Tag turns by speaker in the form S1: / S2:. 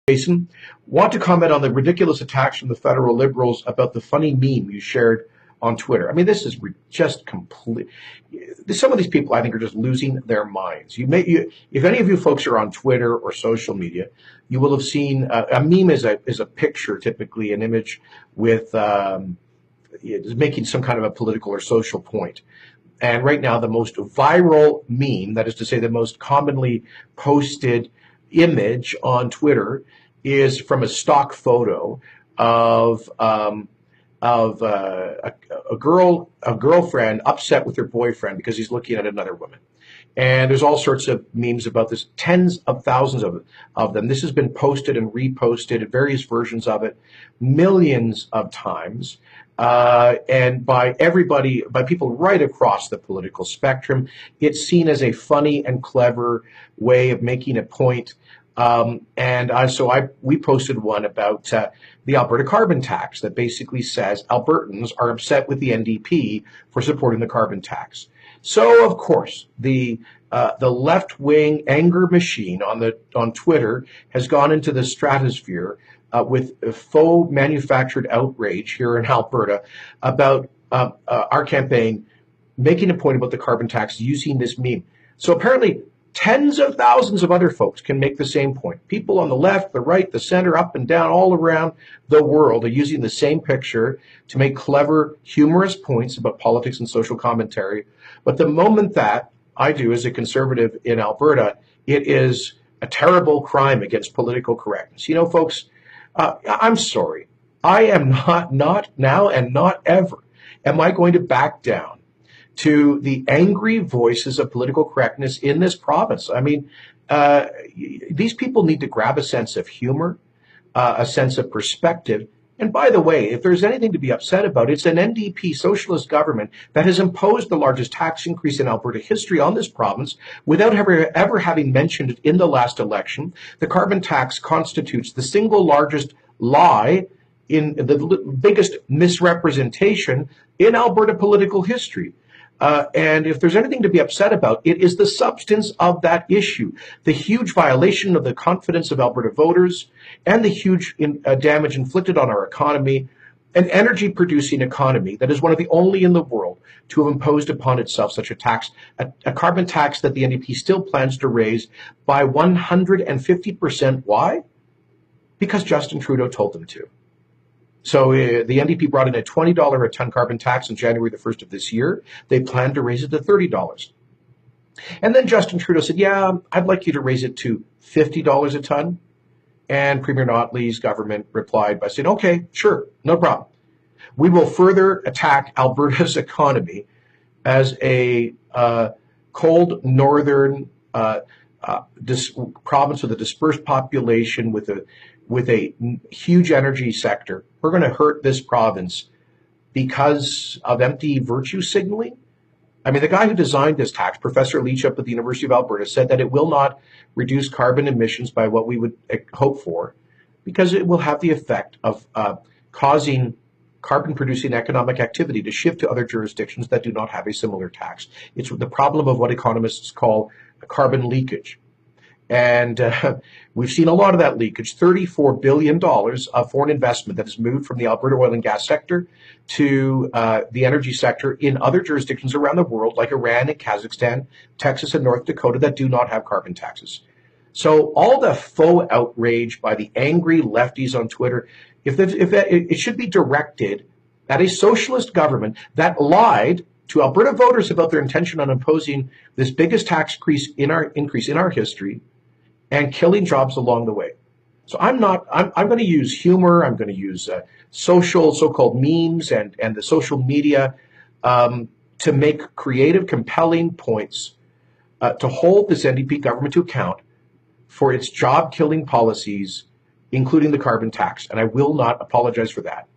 S1: Jason, want to comment on the ridiculous attacks from the federal Liberals about the funny meme you shared on Twitter. I mean, this is just complete. Some of these people, I think, are just losing their minds. If any of you folks are on Twitter or social media, you will have seen a meme is a picture, typically an image with making some kind of a political or social point. And right now, the most viral meme, that is to say, the most commonly posted image on Twitter, is from a stock photo of a girlfriend upset with her boyfriend because he's looking at another woman. And there's all sorts of memes about this, tens of thousands of them. This has been posted and reposted, various versions of it, millions of times, and by people right across the political spectrum. It's seen as a funny and clever way of making a point. We posted one about the Alberta carbon tax that basically says Albertans are upset with the NDP for supporting the carbon tax. So, of course, the left-wing anger machine on Twitter has gone into the stratosphere with a faux manufactured outrage here in Alberta about our campaign making a point about the carbon tax using this meme. So apparently, tens of thousands of other folks can make the same point. People on the left, the right, the center, up and down, all around the world are using the same picture to make clever, humorous points about politics and social commentary. But the moment that I do as a conservative in Alberta, it is a terrible crime against political correctness. You know, folks, I'm sorry. I am not now and not ever am I going to back down to the angry voices of political correctness in this province. I mean, these people need to grab a sense of humor, a sense of perspective. And by the way, if there's anything to be upset about, it's an NDP socialist government that has imposed the largest tax increase in Alberta history on this province without ever having mentioned it in the last election. The carbon tax constitutes the single largest lie, in the biggest misrepresentation in Alberta political history. And if there's anything to be upset about, it is the substance of that issue, the huge violation of the confidence of Alberta voters and the huge damage inflicted on our economy, an energy-producing economy that is one of the only in the world to have imposed upon itself such a tax, a carbon tax that the NDP still plans to raise by 150%. Why? Because Justin Trudeau told them to. So the NDP brought in a $20 a ton carbon tax on January the 1st of this year. They plan to raise it to $30. And then Justin Trudeau said, yeah, I'd like you to raise it to $50 a ton. And Premier Notley's government replied by saying, okay, sure, no problem. We will further attack Alberta's economy as a cold northern province with a dispersed population with a huge energy sector. We're going to hurt this province because of empty virtue signaling. I mean, the guy who designed this tax, Professor Leach up at the University of Alberta, said that it will not reduce carbon emissions by what we would hope for, because it will have the effect of causing carbon-producing economic activity to shift to other jurisdictions that do not have a similar tax. It's the problem of what economists call carbon leakage. And we've seen a lot of that leakage, $34 billion of foreign investment that has moved from the Alberta oil and gas sector to the energy sector in other jurisdictions around the world, like Iran and Kazakhstan, Texas and North Dakota, that do not have carbon taxes. So all the faux outrage by the angry lefties on Twitter, it should be directed at a socialist government that lied to Alberta voters about their intention on imposing this biggest tax increase in our history, and killing jobs along the way. So I'm going to use humor. I'm going to use so-called memes and the social media to make creative, compelling points to hold this NDP government to account for its job-killing policies, including the carbon tax. And I will not apologize for that.